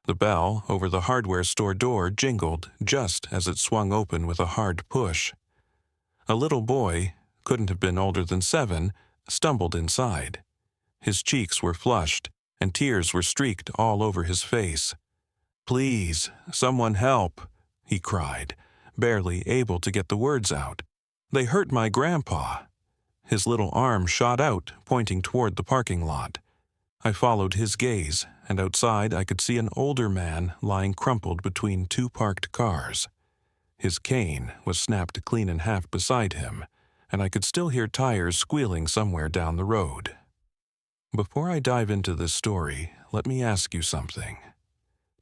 The bell over the hardware store door jingled just as it swung open with a hard push. A little boy, couldn't have been older than 7, stumbled inside. His cheeks were flushed, and tears were streaked all over his face. "Please, someone help," he cried, barely able to get the words out. "They hurt my grandpa." His little arm shot out, pointing toward the parking lot. I followed his gaze, and outside I could see an older man lying crumpled between 2 parked cars. His cane was snapped clean in half beside him, and I could still hear tires squealing somewhere down the road. Before I dive into this story, let me ask you something.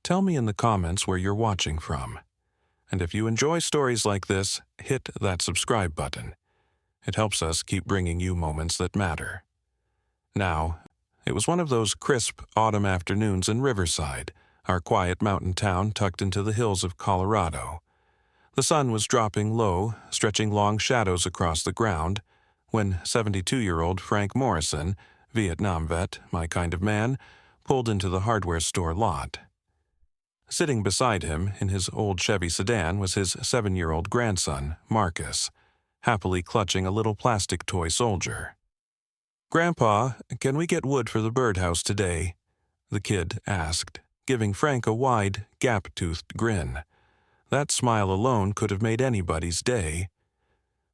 Tell me in the comments where you're watching from. And if you enjoy stories like this, hit that subscribe button. It helps us keep bringing you moments that matter. Now, it was one of those crisp autumn afternoons in Riverside, our quiet mountain town tucked into the hills of Colorado. The sun was dropping low, stretching long shadows across the ground, when 72-year-old Frank Morrison, Vietnam vet, my kind of man, pulled into the hardware store lot. Sitting beside him in his old Chevy sedan was his 7-year-old grandson, Marcus, happily clutching a little plastic toy soldier. "Grandpa, can we get wood for the birdhouse today?" the kid asked, giving Frank a wide, gap-toothed grin. That smile alone could have made anybody's day.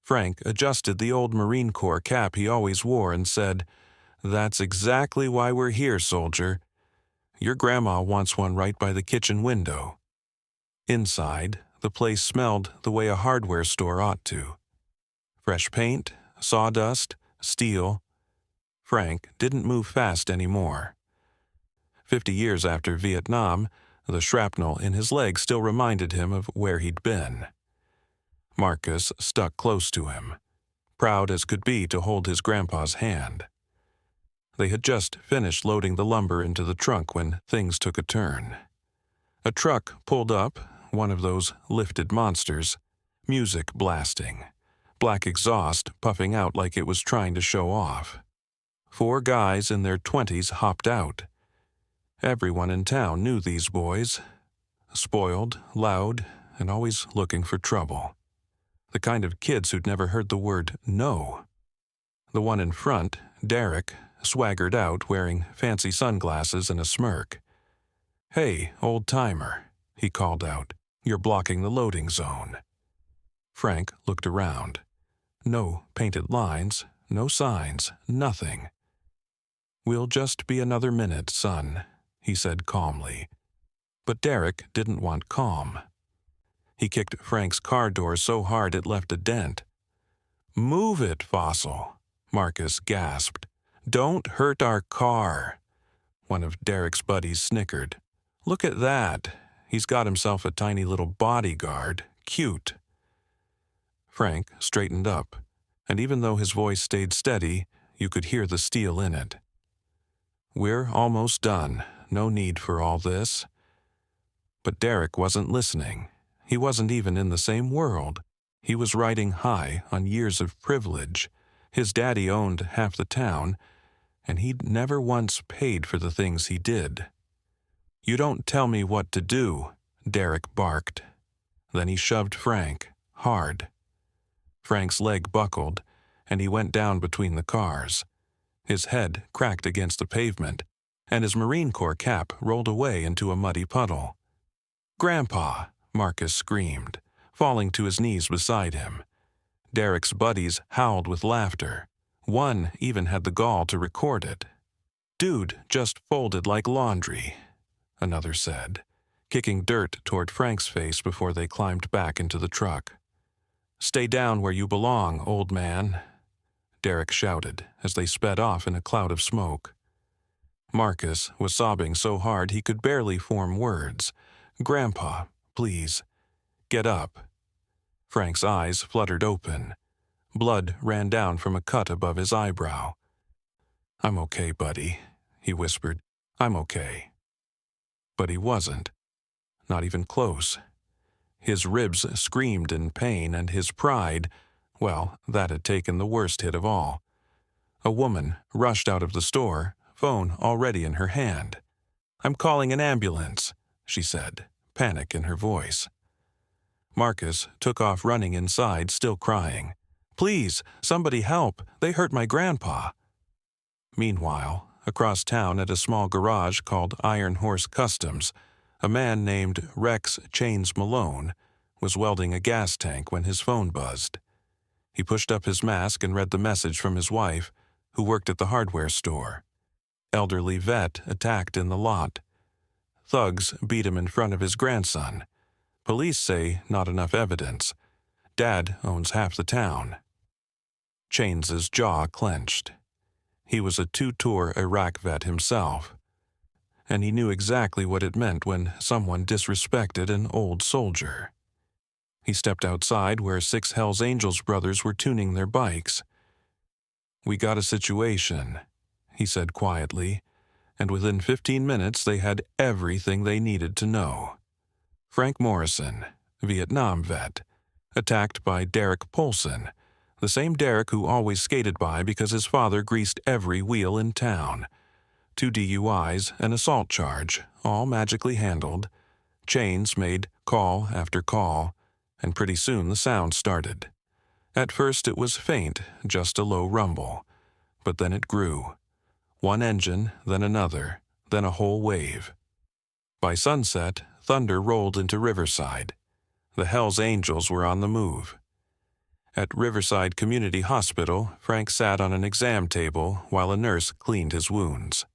Frank adjusted the old Marine Corps cap he always wore and said, "That's exactly why we're here, soldier. Your grandma wants one right by the kitchen window." Inside, the place smelled the way a hardware store ought to. Fresh paint, sawdust, steel. Frank didn't move fast anymore. 50 years after Vietnam, the shrapnel in his leg still reminded him of where he'd been. Marcus stuck close to him, proud as could be to hold his grandpa's hand. They had just finished loading the lumber into the trunk when things took a turn. A truck pulled up, one of those lifted monsters, music blasting, black exhaust puffing out like it was trying to show off. 4 guys in their 20s hopped out. Everyone in town knew these boys. Spoiled, loud, and always looking for trouble. The kind of kids who'd never heard the word no. The one in front, Derek, swaggered out wearing fancy sunglasses and a smirk. "Hey, old-timer," he called out, "you're blocking the loading zone." Frank looked around. No painted lines, no signs, nothing. "We'll just be another minute, son," he said calmly. But Derek didn't want calm. He kicked Frank's car door so hard it left a dent. "Move it, fossil," Marcus gasped. "Don't hurt our car." One of Derek's buddies snickered. "Look at that. He's got himself a tiny little bodyguard. Cute." Frank straightened up, and even though his voice stayed steady, you could hear the steel in it. "We're almost done. No need for all this." But Derek wasn't listening. He wasn't even in the same world. He was riding high on years of privilege. His daddy owned half the town, and he'd never once paid for the things he did. "You don't tell me what to do," Derek barked. Then he shoved Frank, hard. Frank's leg buckled, and he went down between the cars. His head cracked against the pavement, and his Marine Corps cap rolled away into a muddy puddle. "Grandpa!" Marcus screamed, falling to his knees beside him. Derek's buddies howled with laughter. One even had the gall to record it. "Dude just folded like laundry," another said, kicking dirt toward Frank's face before they climbed back into the truck. "Stay down where you belong, old man," Derek shouted as they sped off in a cloud of smoke. Marcus was sobbing so hard he could barely form words. "Grandpa, please, get up." Frank's eyes fluttered open. Blood ran down from a cut above his eyebrow. "I'm okay, buddy," he whispered. "I'm okay." But he wasn't. Not even close. His ribs screamed in pain, and his pride, well, that had taken the worst hit of all. A woman rushed out of the store, phone already in her hand. "I'm calling an ambulance," she said, panic in her voice. Marcus took off running inside, still crying. "Please, somebody help! They hurt my grandpa!" Meanwhile, across town at a small garage called Iron Horse Customs, a man named Rex Chains Malone was welding a gas tank when his phone buzzed. He pushed up his mask and read the message from his wife, who worked at the hardware store. Elderly vet attacked in the lot. Thugs beat him in front of his grandson. Police say not enough evidence. Dad owns half the town. Chains's jaw clenched. He was a two-tour Iraq vet himself, and he knew exactly what it meant when someone disrespected an old soldier. He stepped outside where 6 Hells Angels brothers were tuning their bikes. "We got a situation," he said quietly, and within 15 minutes they had everything they needed to know. Frank Morrison, Vietnam vet, attacked by Derek Polson, the same Derek who always skated by because his father greased every wheel in town. 2 DUIs, an assault charge, all magically handled. Chains made call after call, and pretty soon the sound started. At first it was faint, just a low rumble, but then it grew. One engine, then another, then a whole wave. By sunset, thunder rolled into Riverside. The Hells Angels were on the move. At Riverside Community Hospital, Frank sat on an exam table while a nurse cleaned his wounds.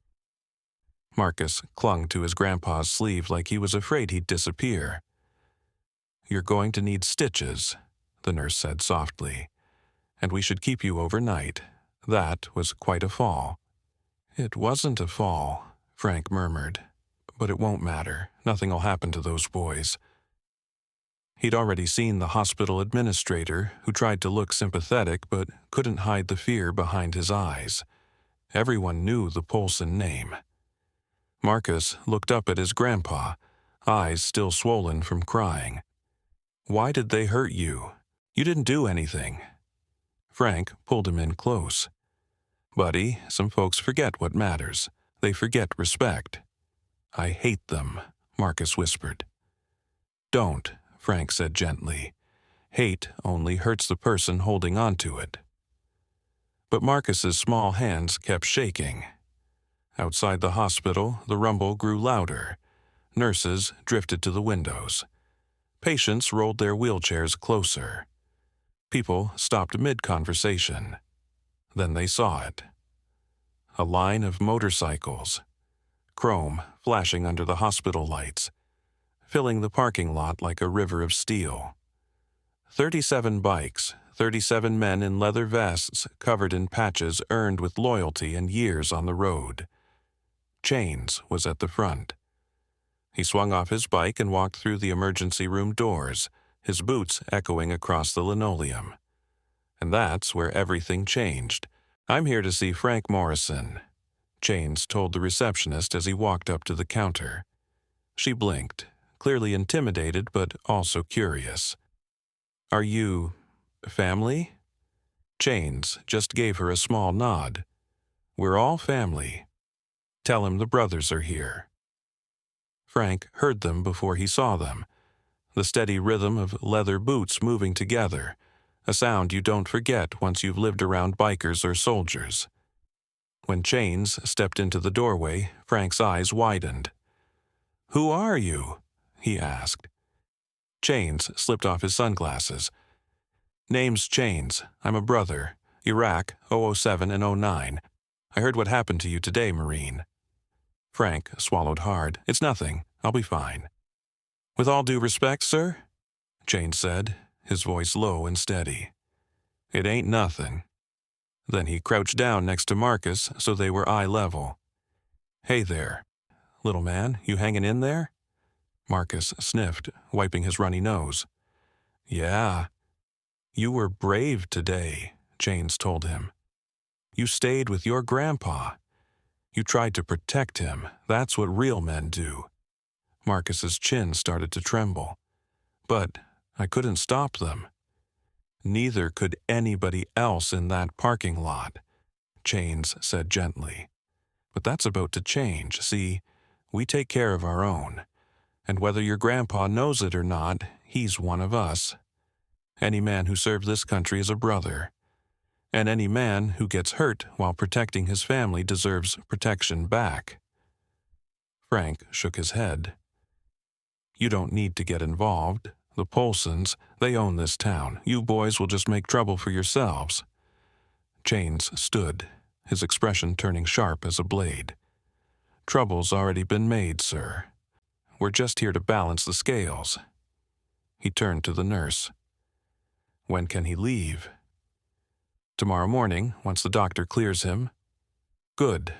Marcus clung to his grandpa's sleeve like he was afraid he'd disappear. "You're going to need stitches," the nurse said softly, "and we should keep you overnight." That was quite a fall. "It wasn't a fall," Frank murmured, "but it won't matter. Nothing'll happen to those boys." He'd already seen the hospital administrator, who tried to look sympathetic but couldn't hide the fear behind his eyes. Everyone knew the Polson name. Marcus looked up at his grandpa, eyes still swollen from crying. "Why did they hurt you? You didn't do anything." Frank pulled him in close. "Buddy, some folks forget what matters. They forget respect." "I hate them," Marcus whispered. "Don't," Frank said gently. "Hate only hurts the person holding on to it." But Marcus's small hands kept shaking. Outside the hospital, the rumble grew louder. Nurses drifted to the windows. Patients rolled their wheelchairs closer. People stopped mid-conversation. Then they saw it. A line of motorcycles, chrome flashing under the hospital lights, filling the parking lot like a river of steel. 37 bikes, 37 men in leather vests covered in patches earned with loyalty and years on the road. Chains was at the front. He swung off his bike and walked through the emergency room doors, his boots echoing across the linoleum. And that's where everything changed. "I'm here to see Frank Morrison," Chains told the receptionist as he walked up to the counter. She blinked, clearly intimidated but also curious. "Are you family?" Chains just gave her a small nod. "We're all family. Tell him the brothers are here." Frank heard them before he saw them. The steady rhythm of leather boots moving together, a sound you don't forget once you've lived around bikers or soldiers. When Chains stepped into the doorway, Frank's eyes widened. "Who are you?" he asked. Chains slipped off his sunglasses. "Name's Chains. I'm a brother. Iraq, 007 and 09. I heard what happened to you today, Marine." Frank swallowed hard. "It's nothing. I'll be fine." "With all due respect, sir?" Chains said, his voice low and steady. "It ain't nothing." Then he crouched down next to Marcus so they were eye level. "Hey there. Little man, you hanging in there?" Marcus sniffed, wiping his runny nose. "Yeah." "You were brave today," Chains told him. "You stayed with your grandpa. You tried to protect him. That's what real men do." Marcus's chin started to tremble. "But I couldn't stop them." "Neither could anybody else in that parking lot," Chains said gently. "But that's about to change. See, we take care of our own. And whether your grandpa knows it or not, he's one of us. Any man who served this country is a brother. And any man who gets hurt while protecting his family deserves protection back." Frank shook his head. "You don't need to get involved. The Polsons, they own this town. You boys will just make trouble for yourselves." Chains stood, his expression turning sharp as a blade. "Trouble's already been made, sir. We're just here to balance the scales." He turned to the nurse. "When can he leave?" "Tomorrow morning, once the doctor clears him." "Good."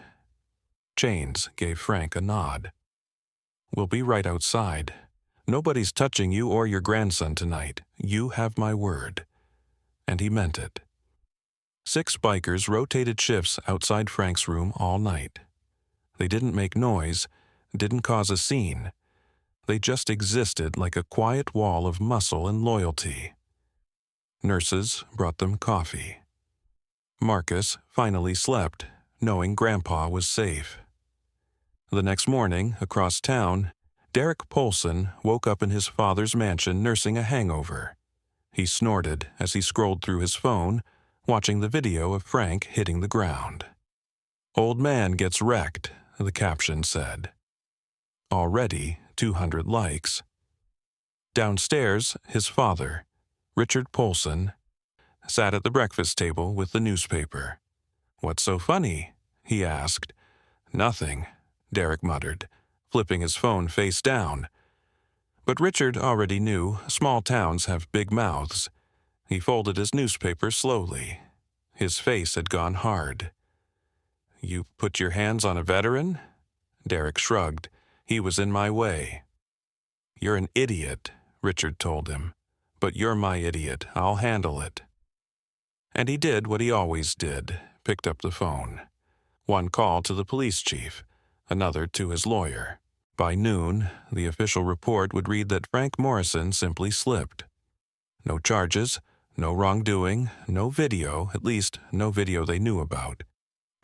Chains gave Frank a nod. "We'll be right outside. Nobody's touching you or your grandson tonight. You have my word." And he meant it. 6 bikers rotated shifts outside Frank's room all night. They didn't make noise, didn't cause a scene. They just existed like a quiet wall of muscle and loyalty. Nurses brought them coffee. Marcus finally slept, knowing Grandpa was safe. The next morning, across town, Derek Polson woke up in his father's mansion nursing a hangover. He snorted as he scrolled through his phone, watching the video of Frank hitting the ground. "Old man gets wrecked," the caption said. Already 200 likes. Downstairs, his father, Richard Polson, sat at the breakfast table with the newspaper. "What's so funny?" he asked. "Nothing," Derek muttered, flipping his phone face down. But Richard already knew small towns have big mouths. He folded his newspaper slowly. His face had gone hard. "You put your hands on a veteran?" Derek shrugged. "He was in my way." "You're an idiot," Richard told him. "But you're my idiot. I'll handle it." And he did what he always did, picked up the phone. One call to the police chief, another to his lawyer. By noon, the official report would read that Frank Morrison simply slipped. No charges, no wrongdoing, no video, at least no video they knew about.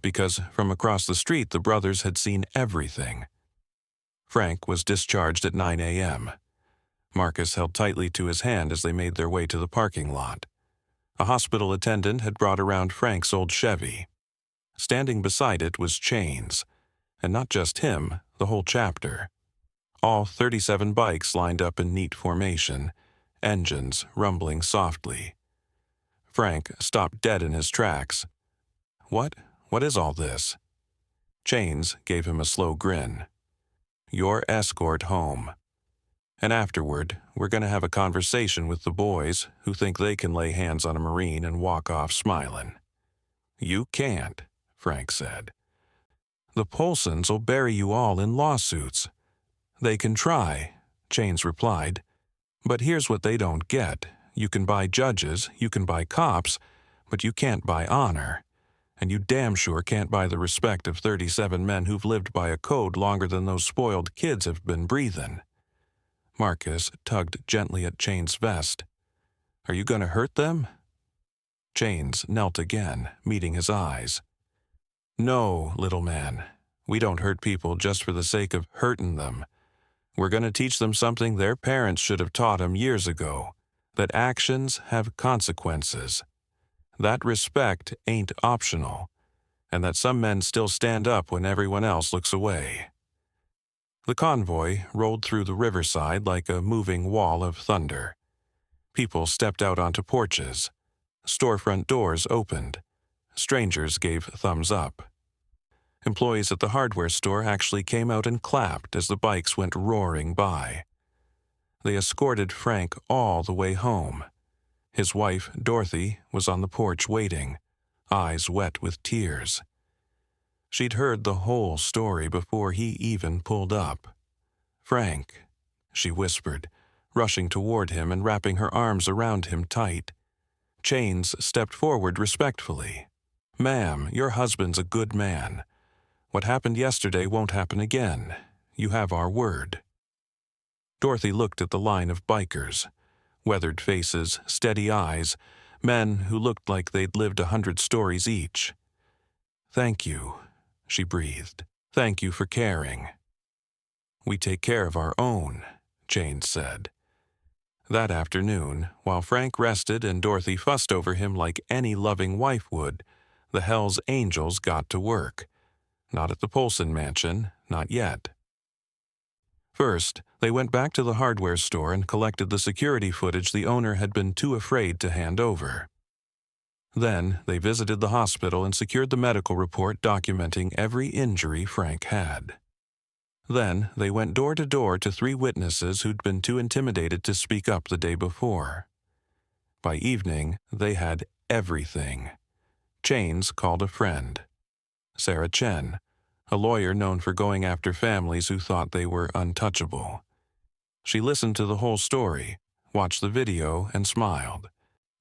Because from across the street the brothers had seen everything. Frank was discharged at 9 a.m. Marcus held tightly to his hand as they made their way to the parking lot. A hospital attendant had brought around Frank's old Chevy. Standing beside it was Chains. And not just him, the whole chapter. All 37 bikes lined up in neat formation, engines rumbling softly. Frank stopped dead in his tracks. What is all this?" Chains gave him a slow grin. "Your escort home. And afterward, we're going to have a conversation with the boys who think they can lay hands on a Marine and walk off smiling." "You can't," Frank said. "The Polsons will bury you all in lawsuits." "They can try," Chains replied. "But here's what they don't get. You can buy judges, you can buy cops, but you can't buy honor. And you damn sure can't buy the respect of 37 men who've lived by a code longer than those spoiled kids have been breathing." Marcus tugged gently at Chains' vest. "Are you going to hurt them?" Chains knelt again, meeting his eyes. "No, little man. We don't hurt people just for the sake of hurting them. We're going to teach them something their parents should have taught them years ago, that actions have consequences. That respect ain't optional, and that some men still stand up when everyone else looks away." The convoy rolled through the riverside like a moving wall of thunder. People stepped out onto porches. Storefront doors opened. Strangers gave thumbs up. Employees at the hardware store actually came out and clapped as the bikes went roaring by. They escorted Frank all the way home. His wife, Dorothy, was on the porch waiting, eyes wet with tears. She'd heard the whole story before he even pulled up. "Frank," she whispered, rushing toward him and wrapping her arms around him tight. Chains stepped forward respectfully. "Ma'am, your husband's a good man. What happened yesterday won't happen again. You have our word." Dorothy looked at the line of bikers. Weathered faces, steady eyes, men who looked like they'd lived 100 stories each. "Thank you," she breathed. "Thank you for caring." "We take care of our own," Janes said. That afternoon, while Frank rested and Dorothy fussed over him like any loving wife would, the Hells Angels got to work. Not at the Polson mansion, not yet. First, they went back to the hardware store and collected the security footage the owner had been too afraid to hand over. Then, they visited the hospital and secured the medical report documenting every injury Frank had. Then, they went door to door to 3 witnesses who'd been too intimidated to speak up the day before. By evening, they had everything. Janes called a friend, Sarah Chen, a lawyer known for going after families who thought they were untouchable. She listened to the whole story, watched the video, and smiled.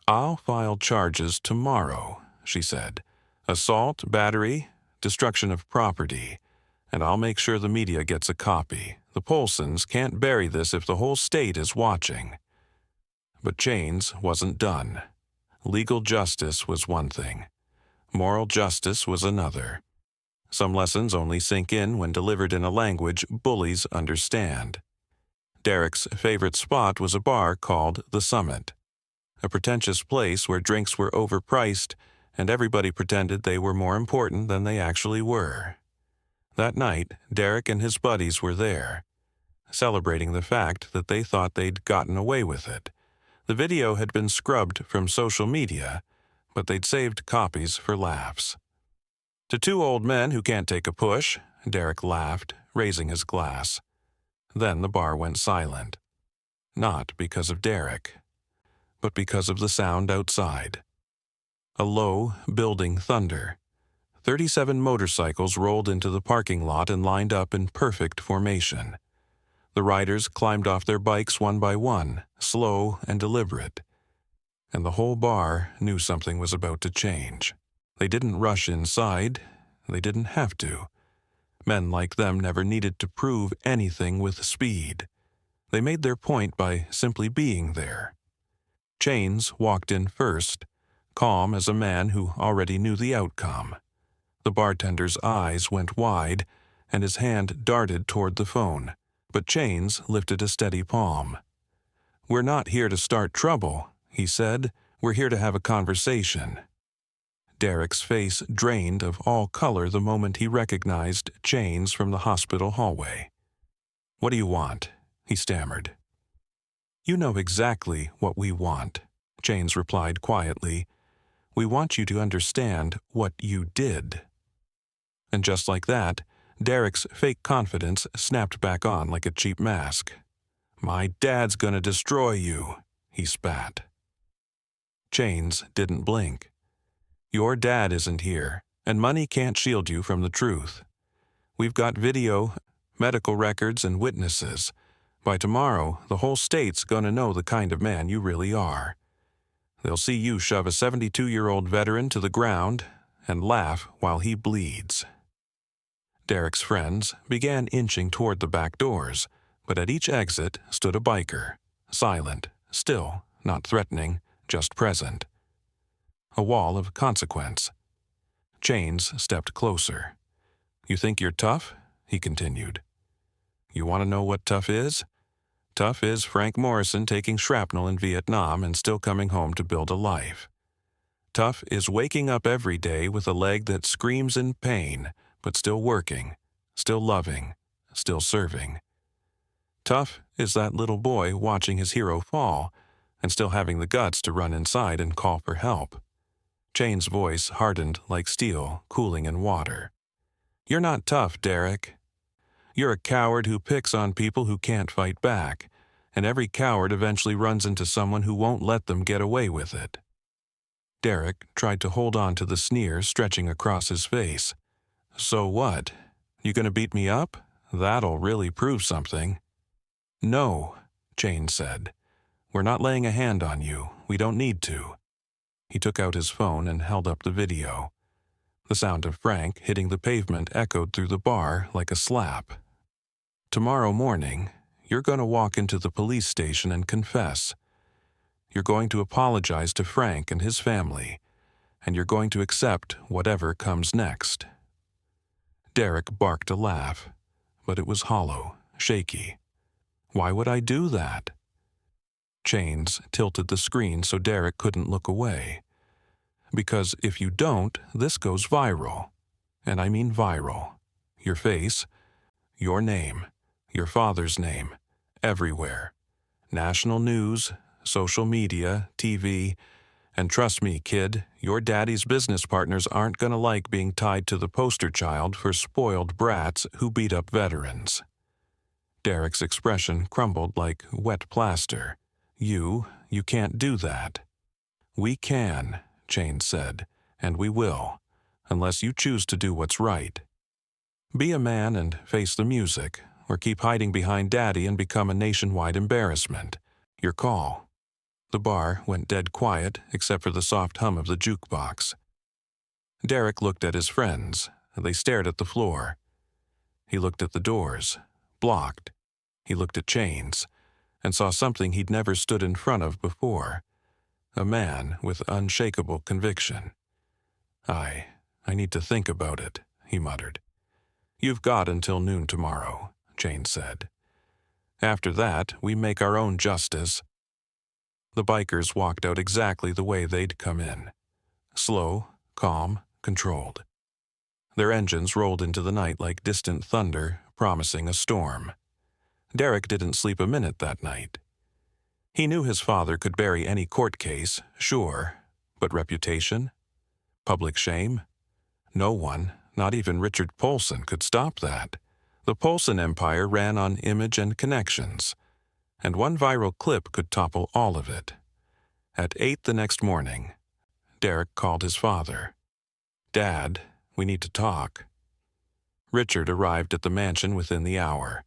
"I'll file charges tomorrow," she said. "Assault, battery, destruction of property. And I'll make sure the media gets a copy. The Polsons can't bury this if the whole state is watching." But Janes wasn't done. Legal justice was one thing. Moral justice was another. Some lessons only sink in when delivered in a language bullies understand. Derek's favorite spot was a bar called The Summit, a pretentious place where drinks were overpriced and everybody pretended they were more important than they actually were. That night, Derek and his buddies were there, celebrating the fact that they thought they'd gotten away with it. The video had been scrubbed from social media, but they'd saved copies for laughs. "To 2 old men who can't take a push," Derek laughed, raising his glass. Then the bar went silent. Not because of Derek, but because of the sound outside. A low, building thunder. 37 motorcycles rolled into the parking lot and lined up in perfect formation. The riders climbed off their bikes one by one, slow and deliberate. And the whole bar knew something was about to change. They didn't rush inside. They didn't have to. Men like them never needed to prove anything with speed. They made their point by simply being there. Janes walked in first, calm as a man who already knew the outcome. The bartender's eyes went wide, and his hand darted toward the phone, but Janes lifted a steady palm. "We're not here to start trouble," he said. "We're here to have a conversation." Derek's face drained of all color the moment he recognized Janes from the hospital hallway. "What do you want?" he stammered. "You know exactly what we want," Janes replied quietly. "We want you to understand what you did." And just like that, Derek's fake confidence snapped back on like a cheap mask. "My dad's gonna destroy you," he spat. Janes didn't blink. "Your dad isn't here, and money can't shield you from the truth. We've got video, medical records, and witnesses. By tomorrow, the whole state's gonna know the kind of man you really are. They'll see you shove a 72-year-old veteran to the ground and laugh while he bleeds." Derek's friends began inching toward the back doors, but at each exit stood a biker, silent, still, not threatening, just present. A wall of consequence. Janes stepped closer. "You think you're tough?" he continued. "You want to know what tough is? Tough is Frank Morrison taking shrapnel in Vietnam and still coming home to build a life. Tough is waking up every day with a leg that screams in pain, but still working, still loving, still serving. Tough is that little boy watching his hero fall and still having the guts to run inside and call for help." Jane's voice hardened like steel cooling in water. "You're not tough, Derek. You're a coward who picks on people who can't fight back, and every coward eventually runs into someone who won't let them get away with it." Derek tried to hold on to the sneer stretching across his face. "So what? You gonna beat me up? That'll really prove something." "No," Janes said. "We're not laying a hand on you. We don't need to." He took out his phone and held up the video. The sound of Frank hitting the pavement echoed through the bar like a slap. "Tomorrow morning, you're going to walk into the police station and confess. You're going to apologize to Frank and his family, and you're going to accept whatever comes next." Derek barked a laugh, but it was hollow, shaky. Why would I do that? Chains tilted the screen so Derek couldn't look away. Because if you don't, this goes viral. And I mean viral. Your face, your name, your father's name, everywhere. National news, social media, TV, and trust me, kid, your daddy's business partners aren't gonna like being tied to the poster child for spoiled brats who beat up veterans. Derek's expression crumbled like wet plaster. You can't do that. We can, Chains said, and we will, unless you choose to do what's right. Be a man and face the music, or keep hiding behind Daddy and become a nationwide embarrassment. Your call. The bar went dead quiet except for the soft hum of the jukebox. Derek looked at his friends. They stared at the floor. He looked at the doors, blocked. He looked at Chains, and saw something he'd never stood in front of before. A man with unshakable conviction. I need to think about it, he muttered. You've got until noon tomorrow, Chains said. After that, we make our own justice. The bikers walked out exactly the way they'd come in. Slow, calm, controlled. Their engines rolled into the night like distant thunder, promising a storm. Derek didn't sleep a minute that night. He knew his father could bury any court case, sure, but reputation? Public shame? No one, not even Richard Polson, could stop that. The Polson empire ran on image and connections, and one viral clip could topple all of it. At 8 the next morning, Derek called his father. Dad, we need to talk. Richard arrived at the mansion within the hour.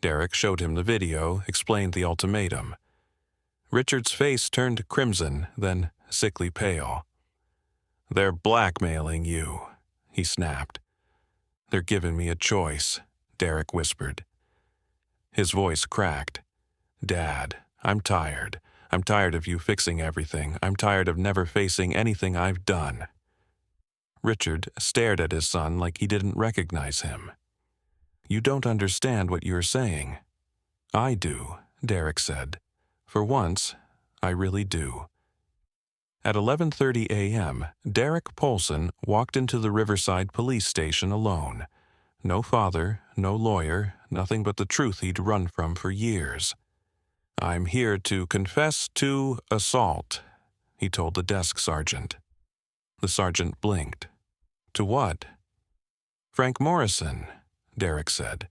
Derek showed him the video, explained the ultimatum. Richard's face turned crimson, then sickly pale. They're blackmailing you, he snapped. They're giving me a choice, Derek whispered. His voice cracked. Dad, I'm tired. I'm tired of you fixing everything. I'm tired of never facing anything I've done. Richard stared at his son like he didn't recognize him. You don't understand what you're saying. I do, Derek said. For once, I really do. At 11:30 a.m., Derek Polson walked into the Riverside police station alone. No father, no lawyer, nothing but the truth he'd run from for years. I'm here to confess to assault, he told the desk sergeant. The sergeant blinked. To what? Frank Morrison, Derek said.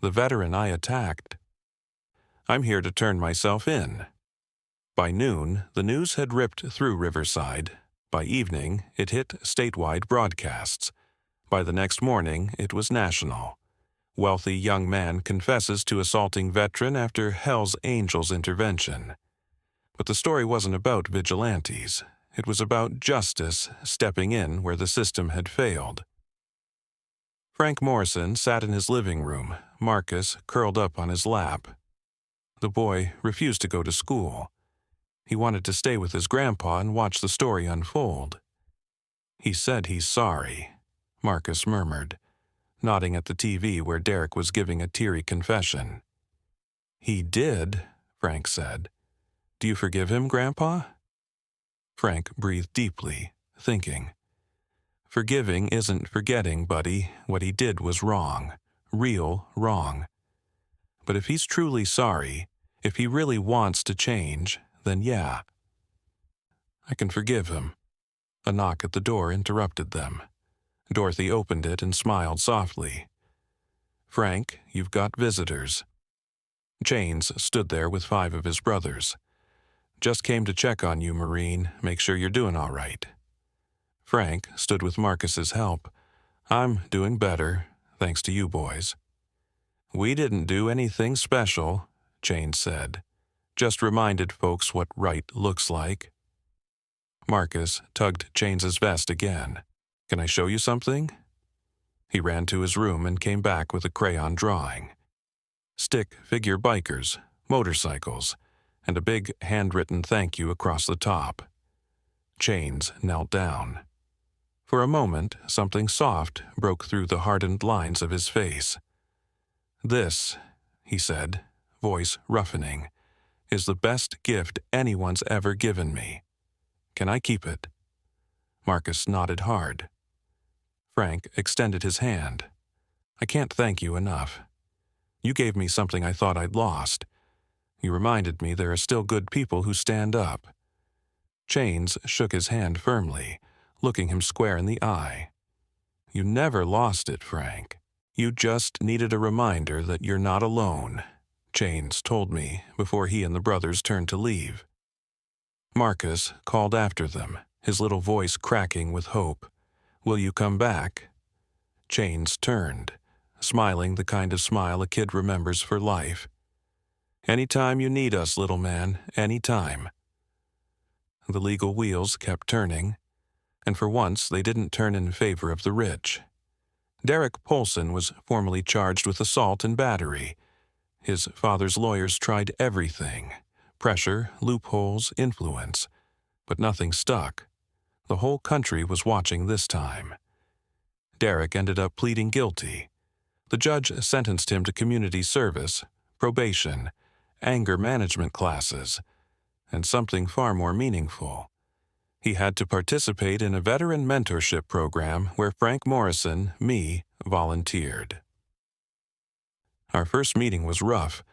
The veteran I attacked. I'm here to turn myself in. By noon, the news had ripped through Riverside. By evening, it hit statewide broadcasts. By the next morning, it was national. Wealthy young man confesses to assaulting veteran after Hell's Angels intervention. But the story wasn't about vigilantes. It was about justice stepping in where the system had failed. Frank Morrison sat in his living room, Marcus curled up on his lap. The boy refused to go to school. He wanted to stay with his grandpa and watch the story unfold. He said he's sorry, Marcus murmured, nodding at the TV where Derek was giving a teary confession. He did, Frank said. Do you forgive him, Grandpa? Frank breathed deeply, thinking. Forgiving isn't forgetting, buddy. What he did was wrong. Real wrong. But if he's truly sorry, if he really wants to change, then yeah. I can forgive him. A knock at the door interrupted them. Dorothy opened it and smiled softly. Frank, you've got visitors. Chains stood there with 5 of his brothers. Just came to check on you, Marine, make sure you're doing all right. Frank stood with Marcus's help. I'm doing better, thanks to you boys. We didn't do anything special, Chains said. Just reminded folks what right looks like. Marcus tugged Chains's vest again. Can I show you something? He ran to his room and came back with a crayon drawing. Stick figure bikers, motorcycles, and a big handwritten thank you across the top. Chains knelt down. For a moment, something soft broke through the hardened lines of his face. This he said, voice roughening, is the best gift anyone's ever given me. Can I keep it? Marcus nodded hard. Frank extended his hand. I can't thank you enough. You gave me something I thought I'd lost. You reminded me there are still good people who stand up. Chains shook his hand firmly, looking him square in the eye. You never lost it, Frank. You just needed a reminder that you're not alone, Chains told me before he and the brothers turned to leave. Marcus called after them, his little voice cracking with hope. Will you come back? Chains turned, smiling the kind of smile a kid remembers for life. Anytime you need us, little man, anytime. The legal wheels kept turning, and for once they didn't turn in favor of the rich. Derek Polson was formally charged with assault and battery. His father's lawyers tried everything: pressure, loopholes, influence. But nothing stuck. The whole country was watching this time. Derek ended up pleading guilty. The judge sentenced him to community service, probation, anger management classes, and something far more meaningful. He had to participate in a veteran mentorship program where Frank Morrison, me, volunteered. Our first meeting was rough,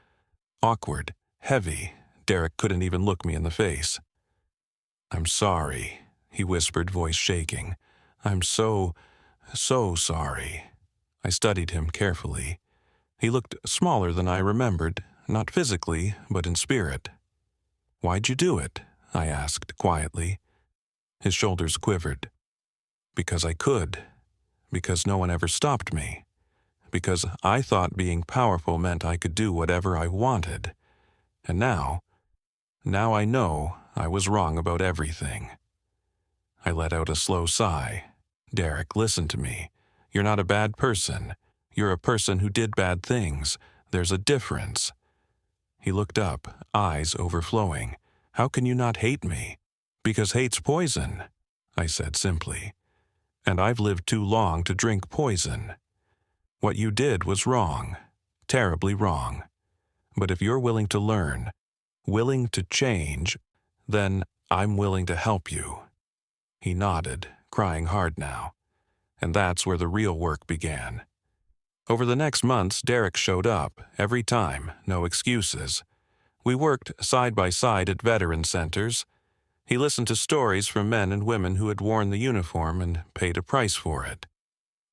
awkward, heavy. Derek couldn't even look me in the face. I'm sorry, he whispered, voice shaking. I'm so sorry. I studied him carefully. He looked smaller than I remembered, not physically, but in spirit. Why'd you do it? I asked quietly. His shoulders quivered. Because I could. Because no one ever stopped me. Because I thought being powerful meant I could do whatever I wanted. And now I know I was wrong about everything. I let out a slow sigh. Derek, listen to me. You're not a bad person. You're a person who did bad things. There's a difference. He looked up, eyes overflowing. How can you not hate me? Because hate's poison, I said simply. And I've lived too long to drink poison. What you did was wrong, terribly wrong. But if you're willing to learn, willing to change, then I'm willing to help you. He nodded, crying hard now. And that's where the real work began. Over the next months, Derek showed up, every time, no excuses. We worked side by side at veteran centers. He listened to stories from men and women who had worn the uniform and paid a price for it.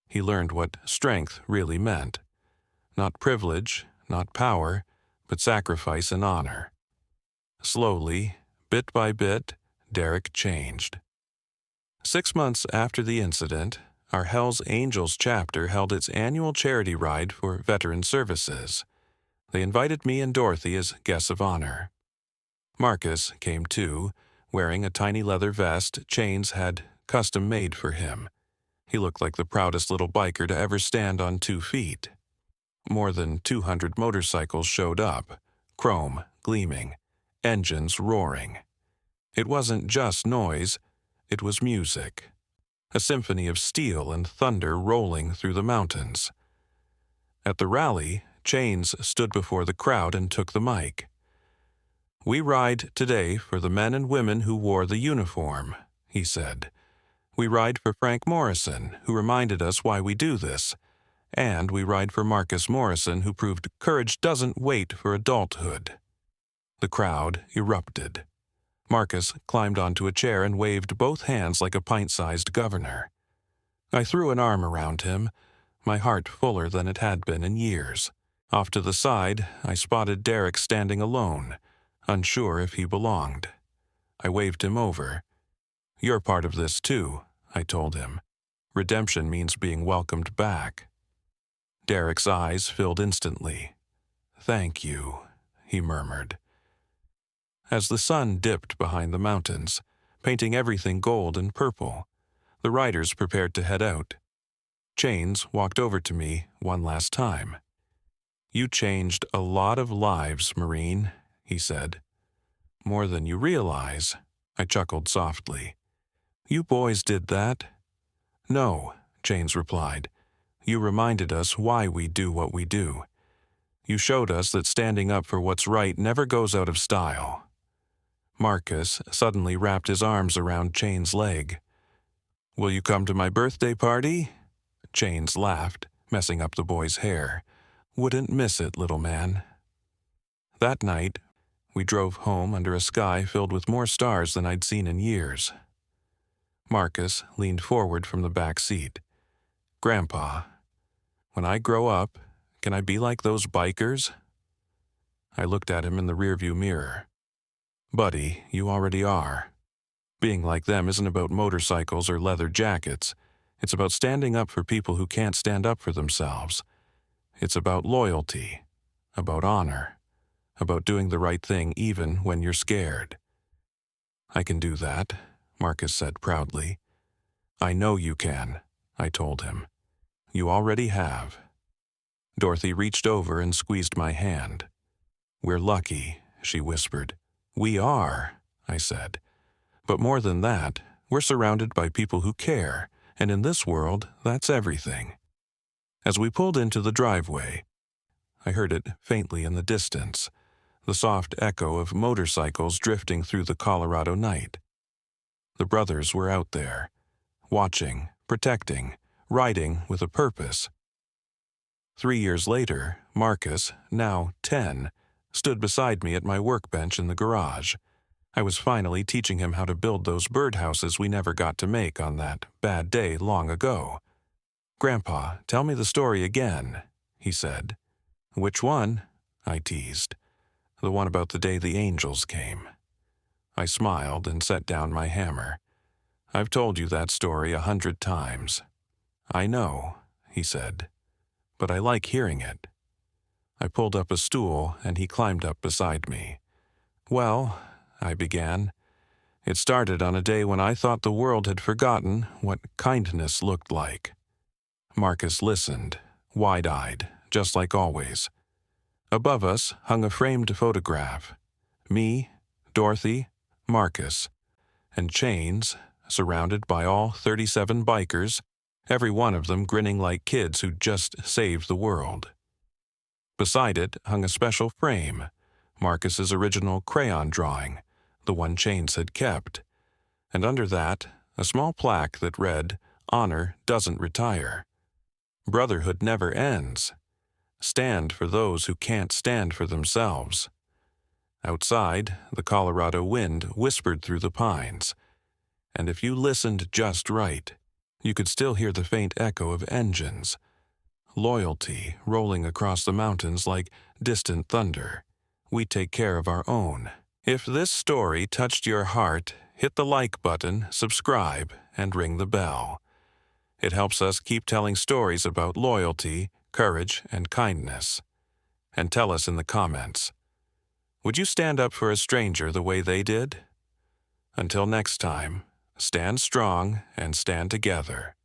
He learned what strength really meant. Not privilege, not power, but sacrifice and honor. Slowly, bit by bit, Derek changed. 6 months after the incident, our Hell's Angels chapter held its annual charity ride for veteran services. They invited me and Dorothy as guests of honor. Marcus came too, wearing a tiny leather vest Chains had custom made for him. He looked like the proudest little biker to ever stand on 2 feet. More than 200 motorcycles showed up, chrome gleaming, engines roaring. It wasn't just noise, it was music. A symphony of steel and thunder rolling through the mountains. At the rally, Chains stood before the crowd and took the mic. We ride today for the men and women who wore the uniform, he said. We ride for Frank Morrison, who reminded us why we do this. And we ride for Marcus Morrison, who proved courage doesn't wait for adulthood. The crowd erupted. Marcus climbed onto a chair and waved both hands like a pint-sized governor. I threw an arm around him, my heart fuller than it had been in years. Off to the side, I spotted Derek standing alone, unsure if he belonged. I waved him over. You're part of this too, I told him. Redemption means being welcomed back. Derek's eyes filled instantly. Thank you, he murmured. As the sun dipped behind the mountains, painting everything gold and purple, the riders prepared to head out. Chains walked over to me one last time. You changed a lot of lives, Marine, he said. More than you realize, I chuckled softly. You boys did that? No, Chains replied. You reminded us why we do what we do. You showed us that standing up for what's right never goes out of style." Marcus suddenly wrapped his arms around Chain's leg. "Will you come to my birthday party?" Chains laughed, messing up the boy's hair. "Wouldn't miss it, little man." That night, we drove home under a sky filled with more stars than I'd seen in years. Marcus leaned forward from the back seat. "Grandpa, when I grow up, can I be like those bikers?" I looked at him in the rearview mirror. "Buddy, you already are. Being like them isn't about motorcycles or leather jackets. It's about standing up for people who can't stand up for themselves. It's about loyalty, about honor, about doing the right thing even when you're scared." "I can do that," Marcus said proudly. "I know you can," I told him. "You already have." Dorothy reached over and squeezed my hand. "We're lucky," she whispered. "We are," I said. "But more than that, we're surrounded by people who care, and in this world, that's everything." As we pulled into the driveway, I heard it faintly in the distance, the soft echo of motorcycles drifting through the Colorado night. The brothers were out there, watching, protecting, riding with a purpose. 3 years later, Marcus, now 10, stood beside me at my workbench in the garage. I was finally teaching him how to build those birdhouses we never got to make on that bad day long ago. "Grandpa, tell me the story again," he said. "Which one?" I teased. "The one about the day the angels came." I smiled and set down my hammer. "I've told you that story 100 times." "I know," he said, "but I like hearing it." I pulled up a stool and he climbed up beside me. "Well," I began, "it started on a day when I thought the world had forgotten what kindness looked like." Marcus listened, wide-eyed, just like always. Above us hung a framed photograph. Me, Dorothy, Marcus, and Chains, surrounded by all 37 bikers, every one of them grinning like kids who'd just saved the world. Beside it hung a special frame, Marcus's original crayon drawing, the one Chains had kept, and under that, a small plaque that read, "Honor doesn't retire. Brotherhood never ends. Stand for those who can't stand for themselves." Outside, the Colorado wind whispered through the pines, and if you listened just right, you could still hear the faint echo of engines. Loyalty rolling across the mountains like distant thunder. We take care of our own. If this story touched your heart, hit the like button, subscribe, and ring the bell. It helps us keep telling stories about loyalty, courage, and kindness. And tell us in the comments, would you stand up for a stranger the way they did? Until next time, stand strong and stand together.